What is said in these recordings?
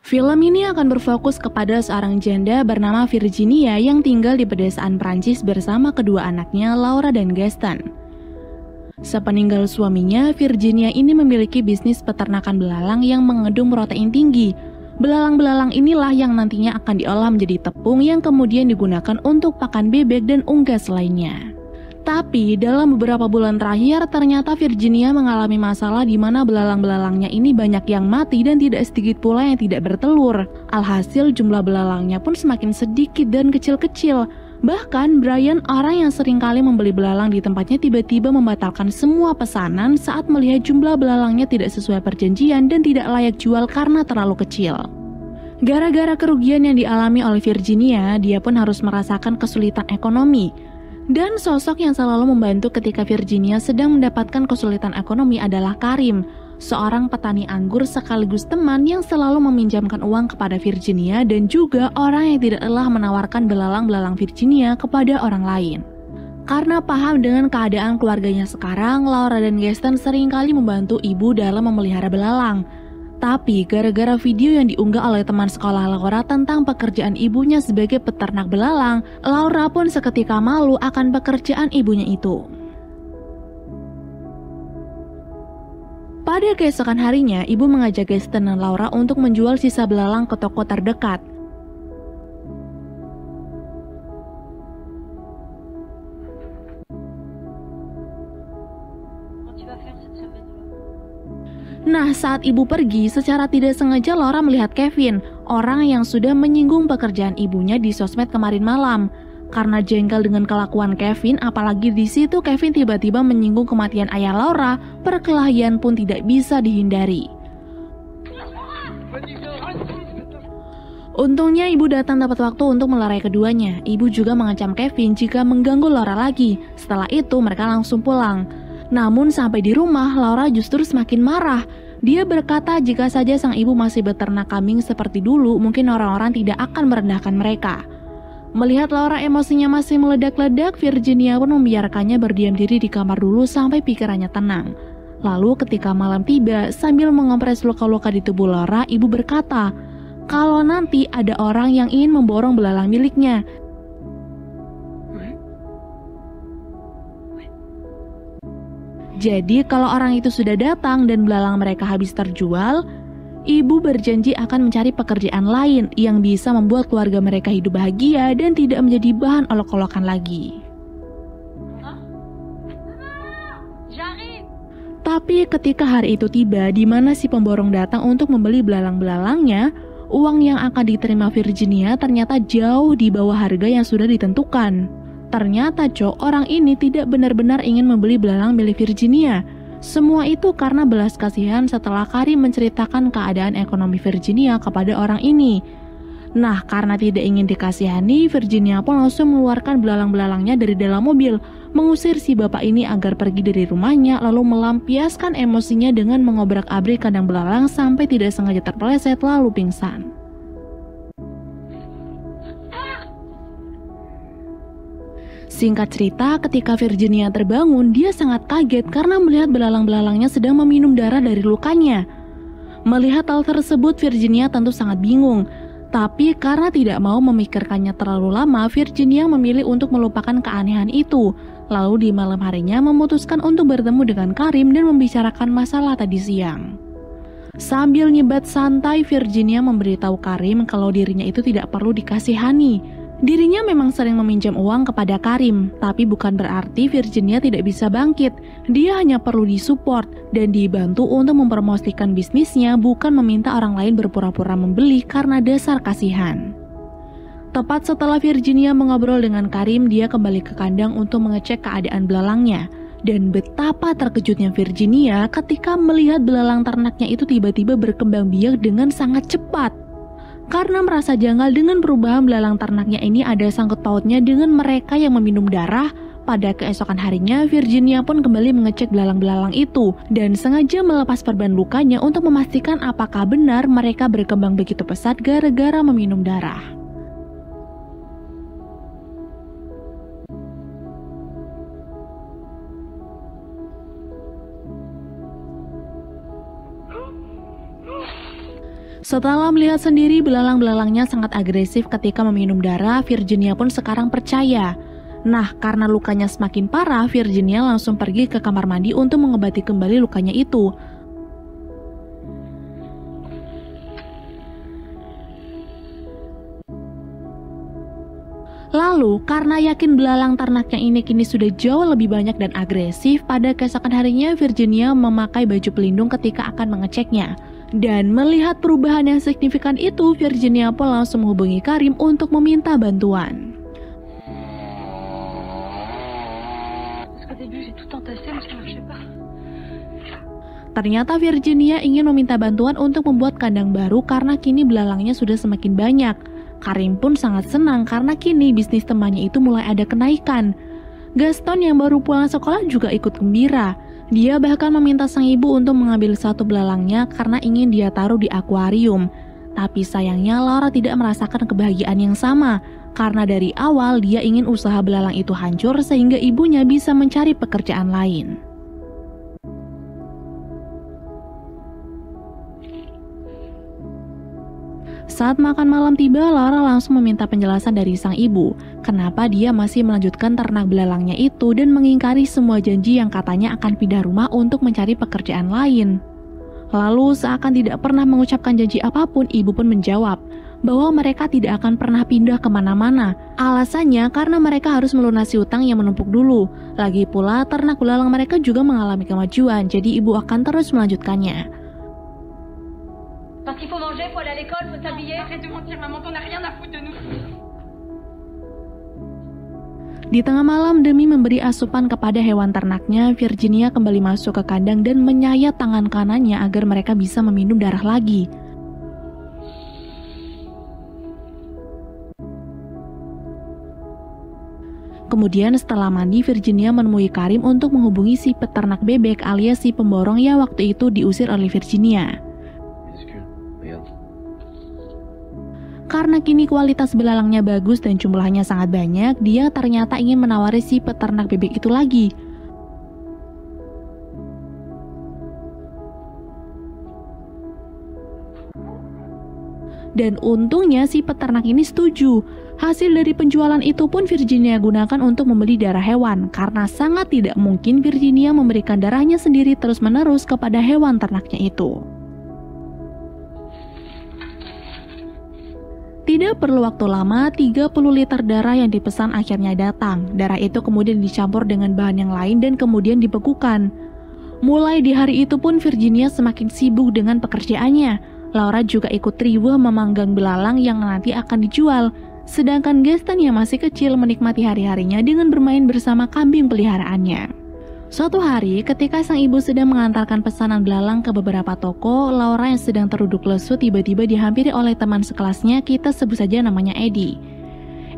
Film ini akan berfokus kepada seorang janda bernama Virginia yang tinggal di pedesaan Prancis bersama kedua anaknya, Laura dan Gaston. Sepeninggal suaminya, Virginia ini memiliki bisnis peternakan belalang yang mengandung protein tinggi. Belalang-belalang inilah yang nantinya akan diolah menjadi tepung yang kemudian digunakan untuk pakan bebek dan unggas lainnya. Tapi dalam beberapa bulan terakhir ternyata Virginia mengalami masalah di mana belalang-belalangnya ini banyak yang mati dan tidak sedikit pula yang tidak bertelur. Alhasil jumlah belalangnya pun semakin sedikit dan kecil-kecil. Bahkan Brian, orang yang sering kali membeli belalang di tempatnya, tiba-tiba membatalkan semua pesanan saat melihat jumlah belalangnya tidak sesuai perjanjian dan tidak layak jual karena terlalu kecil. Gara-gara kerugian yang dialami oleh Virginia, dia pun harus merasakan kesulitan ekonomi. Dan sosok yang selalu membantu ketika Virginia sedang mendapatkan kesulitan ekonomi adalah Karim, seorang petani anggur sekaligus teman yang selalu meminjamkan uang kepada Virginia dan juga orang yang tidak lelah menawarkan belalang-belalang Virginia kepada orang lain. Karena paham dengan keadaan keluarganya sekarang, Laura dan Gaston seringkali membantu ibu dalam memelihara belalang. Tapi gara-gara video yang diunggah oleh teman sekolah Laura tentang pekerjaan ibunya sebagai peternak belalang, Laura pun seketika malu akan pekerjaan ibunya itu. Pada keesokan harinya, ibu mengajak Gaston dan Laura untuk menjual sisa belalang ke toko terdekat. Nah, saat ibu pergi, secara tidak sengaja Laura melihat Kevin, orang yang sudah menyinggung pekerjaan ibunya di sosmed kemarin malam. Karena jengkel dengan kelakuan Kevin, apalagi di situ Kevin tiba-tiba menyinggung kematian ayah Laura, perkelahian pun tidak bisa dihindari. Untungnya ibu datang tepat waktu untuk melerai keduanya. Ibu juga mengancam Kevin jika mengganggu Laura lagi. Setelah itu mereka langsung pulang. Namun sampai di rumah, Laura justru semakin marah. Dia berkata jika saja sang ibu masih beternak kambing seperti dulu, mungkin orang-orang tidak akan merendahkan mereka. Melihat Laura emosinya masih meledak-ledak, Virginia pun membiarkannya berdiam diri di kamar dulu sampai pikirannya tenang. Lalu ketika malam tiba, sambil mengompres luka-luka di tubuh Laura, ibu berkata, kalau nanti ada orang yang ingin memborong belalang miliknya, jadi kalau orang itu sudah datang dan belalang mereka habis terjual, ibu berjanji akan mencari pekerjaan lain yang bisa membuat keluarga mereka hidup bahagia dan tidak menjadi bahan olok-olokan lagi. Tapi ketika hari itu tiba, di mana si pemborong datang untuk membeli belalang-belalangnya, uang yang akan diterima Virginia ternyata jauh di bawah harga yang sudah ditentukan. Ternyata orang ini tidak benar-benar ingin membeli belalang milik Virginia. Semua itu karena belas kasihan setelah Karim menceritakan keadaan ekonomi Virginia kepada orang ini. Nah, karena tidak ingin dikasihani, Virginia pun langsung mengeluarkan belalang-belalangnya dari dalam mobil, mengusir si bapak ini agar pergi dari rumahnya, lalu melampiaskan emosinya dengan mengobrak-abrik kandang belalang sampai tidak sengaja terpeleset lalu pingsan. Singkat cerita, ketika Virginia terbangun, dia sangat kaget karena melihat belalang-belalangnya sedang meminum darah dari lukanya. Melihat hal tersebut, Virginia tentu sangat bingung. Tapi karena tidak mau memikirkannya terlalu lama, Virginia memilih untuk melupakan keanehan itu. Lalu di malam harinya memutuskan untuk bertemu dengan Karim dan membicarakan masalah tadi siang. Sambil nyebat santai, Virginia memberitahu Karim kalau dirinya itu tidak perlu dikasihani. Dirinya memang sering meminjam uang kepada Karim, tapi bukan berarti Virginia tidak bisa bangkit. Dia hanya perlu disupport dan dibantu untuk mempromosikan bisnisnya, bukan meminta orang lain berpura-pura membeli karena dasar kasihan. Tepat setelah Virginia mengobrol dengan Karim, dia kembali ke kandang untuk mengecek keadaan belalangnya. Dan betapa terkejutnya Virginia ketika melihat belalang ternaknya itu tiba-tiba berkembang biak dengan sangat cepat. Karena merasa janggal dengan perubahan belalang ternaknya ini ada sangkut pautnya dengan mereka yang meminum darah, pada keesokan harinya Virginia pun kembali mengecek belalang-belalang itu dan sengaja melepas perban lukanya untuk memastikan apakah benar mereka berkembang begitu pesat gara-gara meminum darah. Setelah melihat sendiri belalang-belalangnya sangat agresif ketika meminum darah, Virginia pun sekarang percaya. Nah, karena lukanya semakin parah, Virginia langsung pergi ke kamar mandi untuk mengobati kembali lukanya itu. Lalu, karena yakin belalang ternaknya ini kini sudah jauh lebih banyak dan agresif, pada keesokan harinya Virginia memakai baju pelindung ketika akan mengeceknya. Dan melihat perubahan yang signifikan itu, Virginia pun langsung menghubungi Karim untuk meminta bantuan. Ternyata Virginia ingin meminta bantuan untuk membuat kandang baru karena kini belalangnya sudah semakin banyak. Karim pun sangat senang karena kini bisnis temannya itu mulai ada kenaikan. Gaston yang baru pulang sekolah juga ikut gembira. Dia bahkan meminta sang ibu untuk mengambil satu belalangnya karena ingin dia taruh di akuarium. Tapi sayangnya Laura tidak merasakan kebahagiaan yang sama, karena dari awal dia ingin usaha belalang itu hancur sehingga ibunya bisa mencari pekerjaan lain. Saat makan malam tiba, Laura langsung meminta penjelasan dari sang ibu, kenapa dia masih melanjutkan ternak belalangnya itu dan mengingkari semua janji yang katanya akan pindah rumah untuk mencari pekerjaan lain. Lalu seakan tidak pernah mengucapkan janji apapun, ibu pun menjawab bahwa mereka tidak akan pernah pindah kemana-mana. Alasannya karena mereka harus melunasi utang yang menumpuk dulu. Lagi pula ternak belalang mereka juga mengalami kemajuan, jadi ibu akan terus melanjutkannya. Parce qu'il faut manger, faut aller à l'école, faut s'habiller. Arrête de mentir, maman, on n'a rien à foutre de nous. Di tengah malam, demi memberi asupan kepada hewan ternaknya, Virginia kembali masuk ke kandang dan menyayat tangan kanannya agar mereka bisa meminum darah lagi. Kemudian setelah mandi, Virginia menemui Karim untuk menghubungi si peternak bebek alias si pemborong yang waktu itu diusir oleh Virginia. Karena kini kualitas belalangnya bagus dan jumlahnya sangat banyak, dia ternyata ingin menawari si peternak bebek itu lagi. Dan untungnya si peternak ini setuju. Hasil dari penjualan itu pun Virginia gunakan untuk membeli darah hewan, karena sangat tidak mungkin Virginia memberikan darahnya sendiri terus-menerus kepada hewan ternaknya itu. Tidak perlu waktu lama, 30 liter darah yang dipesan akhirnya datang. Darah itu kemudian dicampur dengan bahan yang lain dan kemudian dibekukan. Mulai di hari itu pun Virginia semakin sibuk dengan pekerjaannya. Laura juga ikut riweuh memanggang belalang yang nanti akan dijual. Sedangkan Gaston yang masih kecil menikmati hari-harinya dengan bermain bersama kambing peliharaannya. Suatu hari, ketika sang ibu sedang mengantarkan pesanan belalang ke beberapa toko, Laura yang sedang terduduk lesu tiba-tiba dihampiri oleh teman sekelasnya, kita sebut saja namanya Eddie.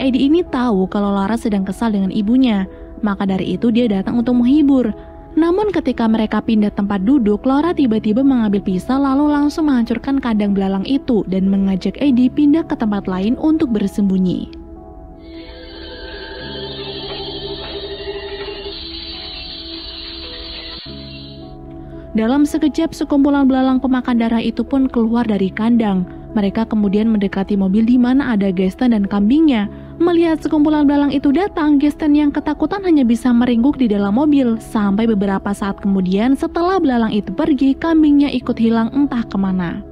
Eddie ini tahu kalau Laura sedang kesal dengan ibunya, maka dari itu dia datang untuk menghibur. Namun ketika mereka pindah tempat duduk, Laura tiba-tiba mengambil pisau lalu langsung menghancurkan kandang belalang itu dan mengajak Eddie pindah ke tempat lain untuk bersembunyi. Dalam sekejap, sekumpulan belalang pemakan darah itu pun keluar dari kandang. Mereka kemudian mendekati mobil di mana ada Gaston dan kambingnya. Melihat sekumpulan belalang itu datang, Gaston yang ketakutan hanya bisa meringkuk di dalam mobil. Sampai beberapa saat kemudian, setelah belalang itu pergi, kambingnya ikut hilang entah kemana.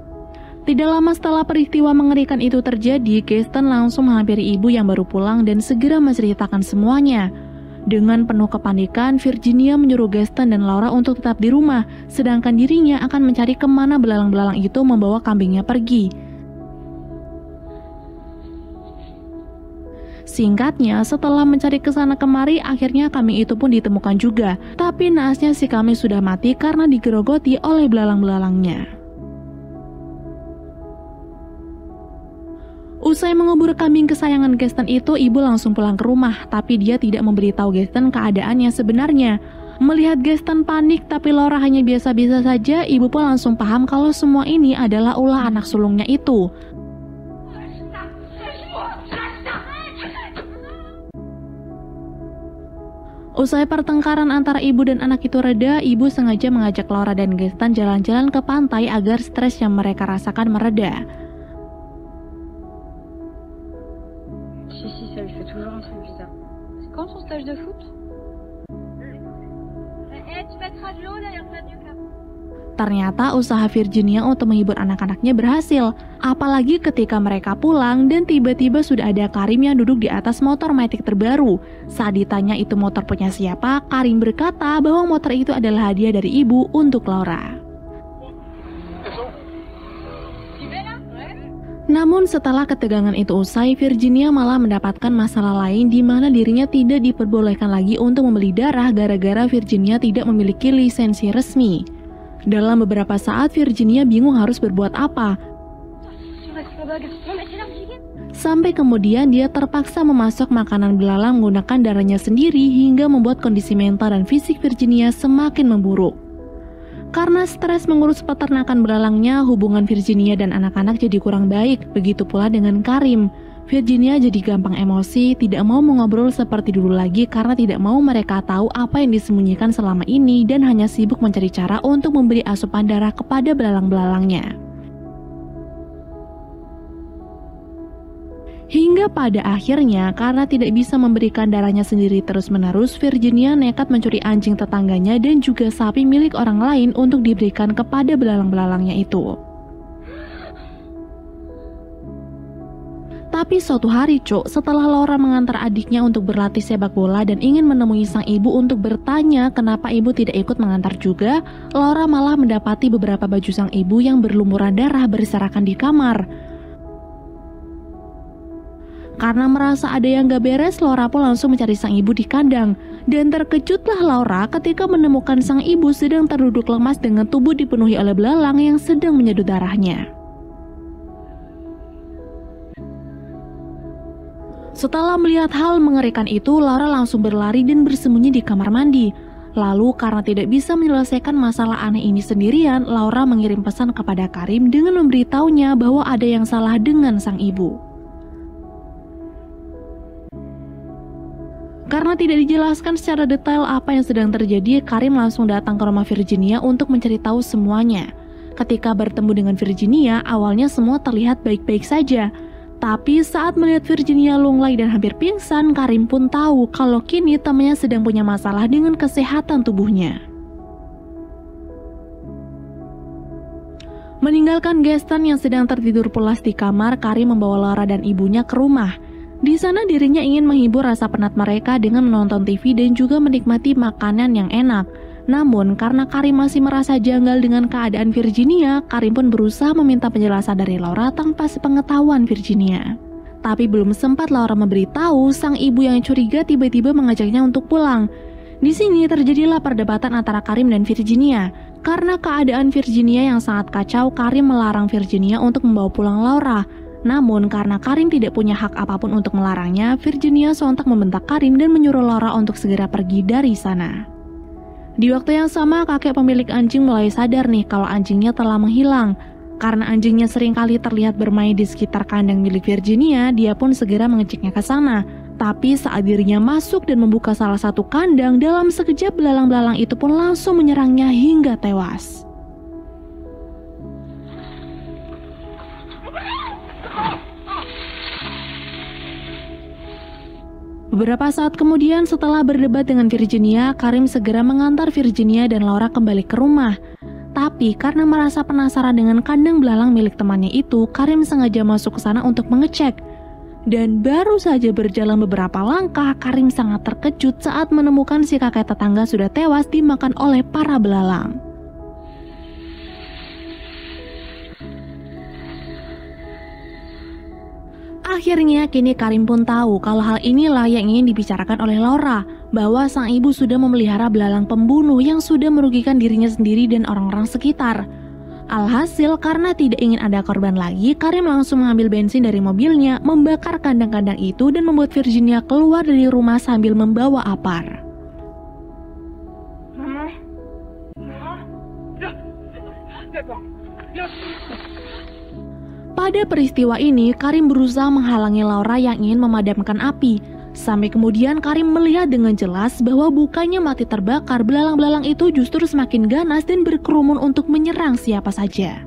Tidak lama setelah peristiwa mengerikan itu terjadi, Gaston langsung menghampiri ibu yang baru pulang dan segera menceritakan semuanya. Dengan penuh kepanikan, Virginia menyuruh Gaston dan Laura untuk tetap di rumah, sedangkan dirinya akan mencari kemana belalang-belalang itu membawa kambingnya pergi. Singkatnya, setelah mencari kesana kemari, akhirnya kambing itu pun ditemukan juga. Tapi naasnya si kambing sudah mati karena digerogoti oleh belalang-belalangnya. Usai mengubur kambing kesayangan Gaston itu, ibu langsung pulang ke rumah, tapi dia tidak memberitahu Gaston keadaan yang sebenarnya. Melihat Gaston panik tapi Laura hanya biasa-biasa saja, ibu pun langsung paham kalau semua ini adalah ulah anak sulungnya itu. Usai pertengkaran antara ibu dan anak itu reda, ibu sengaja mengajak Laura dan Gaston jalan-jalan ke pantai agar stres yang mereka rasakan mereda. Si, ça lui fait toujours un truc bizarre. C'est quand son stage de foot? Tu mettras de l'eau là, il y a plein de là. Ternyata usaha Virginia untuk menghibur anak-anaknya berhasil, apalagi ketika mereka pulang dan tiba-tiba sudah ada Karim yang duduk di atas motor Matic terbaru. Saat ditanya itu motor punya siapa, Karim berkata bahwa motor itu adalah hadiah dari ibu untuk Laura. Namun setelah ketegangan itu usai, Virginia malah mendapatkan masalah lain di mana dirinya tidak diperbolehkan lagi untuk membeli darah gara-gara Virginia tidak memiliki lisensi resmi. Dalam beberapa saat, Virginia bingung harus berbuat apa. Sampai kemudian dia terpaksa memasok makanan belalang menggunakan darahnya sendiri hingga membuat kondisi mental dan fisik Virginia semakin memburuk. Karena stres mengurus peternakan belalangnya, hubungan Virginia dan anak-anak jadi kurang baik. Begitu pula dengan Karim. Virginia jadi gampang emosi, tidak mau mengobrol seperti dulu lagi karena tidak mau mereka tahu apa yang disembunyikan selama ini dan hanya sibuk mencari cara untuk memberi asupan darah kepada belalang-belalangnya. Hingga pada akhirnya, karena tidak bisa memberikan darahnya sendiri terus-menerus, Virginia nekat mencuri anjing tetangganya dan juga sapi milik orang lain untuk diberikan kepada belalang-belalangnya itu. Tapi suatu hari, setelah Laura mengantar adiknya untuk berlatih sepak bola dan ingin menemui sang ibu untuk bertanya kenapa ibu tidak ikut mengantar juga, Laura malah mendapati beberapa baju sang ibu yang berlumuran darah berserakan di kamar. Karena merasa ada yang gak beres, Laura pun langsung mencari sang ibu di kandang. Dan terkejutlah Laura ketika menemukan sang ibu sedang terduduk lemas dengan tubuh dipenuhi oleh belalang yang sedang menyedot darahnya. Setelah melihat hal mengerikan itu, Laura langsung berlari dan bersembunyi di kamar mandi. Lalu karena tidak bisa menyelesaikan masalah aneh ini sendirian, Laura mengirim pesan kepada Karim dengan memberitahunya bahwa ada yang salah dengan sang ibu. Karena tidak dijelaskan secara detail apa yang sedang terjadi, Karim langsung datang ke rumah Virginia untuk mencari tahu semuanya. Ketika bertemu dengan Virginia, awalnya semua terlihat baik-baik saja. Tapi saat melihat Virginia lunglai dan hampir pingsan, Karim pun tahu kalau kini temannya sedang punya masalah dengan kesehatan tubuhnya. Meninggalkan Gaston yang sedang tertidur pulas di kamar, Karim membawa Laura dan ibunya ke rumah. Di sana dirinya ingin menghibur rasa penat mereka dengan menonton TV dan juga menikmati makanan yang enak. Namun karena Karim masih merasa janggal dengan keadaan Virginia, Karim pun berusaha meminta penjelasan dari Laura tanpa sepengetahuan Virginia. Tapi belum sempat Laura memberitahu, sang ibu yang curiga tiba-tiba mengajaknya untuk pulang. Di sini terjadilah perdebatan antara Karim dan Virginia. Karena keadaan Virginia yang sangat kacau, Karim melarang Virginia untuk membawa pulang Laura. Namun karena Karim tidak punya hak apapun untuk melarangnya, Virginia sontak membentak Karim dan menyuruh Laura untuk segera pergi dari sana. Di waktu yang sama, kakek pemilik anjing mulai sadar nih kalau anjingnya telah menghilang. Karena anjingnya seringkali terlihat bermain di sekitar kandang milik Virginia, dia pun segera mengeceknya ke sana. Tapi saat dirinya masuk dan membuka salah satu kandang, dalam sekejap belalang-belalang itu pun langsung menyerangnya hingga tewas. Beberapa saat kemudian setelah berdebat dengan Virginia, Karim segera mengantar Virginia dan Laura kembali ke rumah. Tapi karena merasa penasaran dengan kandang belalang milik temannya itu, Karim sengaja masuk ke sana untuk mengecek. Dan baru saja berjalan beberapa langkah, Karim sangat terkejut saat menemukan si kakek tetangga sudah tewas dimakan oleh para belalang. Akhirnya kini Karim pun tahu kalau hal inilah yang ingin dibicarakan oleh Laura, bahwa sang ibu sudah memelihara belalang pembunuh yang sudah merugikan dirinya sendiri dan orang-orang sekitar. Alhasil karena tidak ingin ada korban lagi, Karim langsung mengambil bensin dari mobilnya, membakar kandang-kandang itu dan membuat Virginia keluar dari rumah sambil membawa apar. Pada peristiwa ini, Karim berusaha menghalangi Laura yang ingin memadamkan api. Sampai kemudian Karim melihat dengan jelas bahwa bukannya mati terbakar, belalang-belalang itu justru semakin ganas dan berkerumun untuk menyerang siapa saja.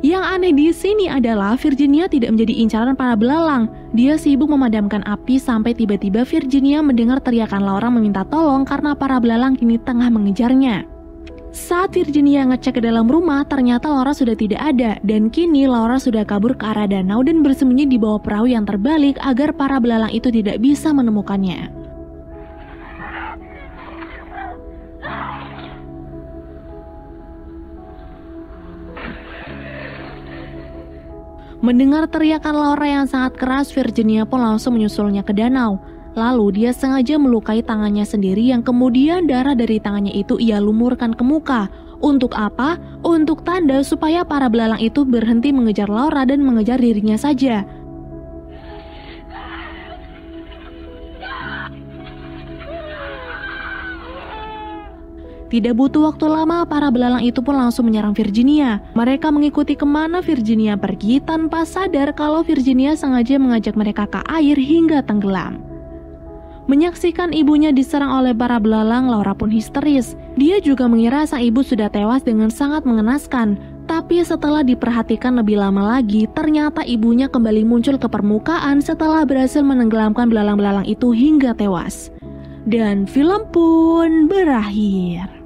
Yang aneh di sini adalah Virginia tidak menjadi incaran para belalang. Dia sibuk memadamkan api sampai tiba-tiba Virginia mendengar teriakan Laura meminta tolong karena para belalang kini tengah mengejarnya. Saat Virginia ngecek ke dalam rumah, ternyata Laura sudah tidak ada dan kini Laura sudah kabur ke arah danau dan bersembunyi di bawah perahu yang terbalik agar para belalang itu tidak bisa menemukannya. Mendengar teriakan Laura yang sangat keras, Virginia pun langsung menyusulnya ke danau. Lalu dia sengaja melukai tangannya sendiri yang kemudian darah dari tangannya itu ia lumurkan ke muka. Untuk apa? Untuk tanda supaya para belalang itu berhenti mengejar Laura dan mengejar dirinya saja. Tidak butuh waktu lama, para belalang itu pun langsung menyerang Virginia. Mereka mengikuti kemana Virginia pergi tanpa sadar kalau Virginia sengaja mengajak mereka ke air hingga tenggelam. Menyaksikan ibunya diserang oleh para belalang, Laura pun histeris. Dia juga mengira sang ibu sudah tewas dengan sangat mengenaskan. Tapi setelah diperhatikan lebih lama lagi, ternyata ibunya kembali muncul ke permukaan setelah berhasil menenggelamkan belalang-belalang itu hingga tewas. Dan film pun berakhir.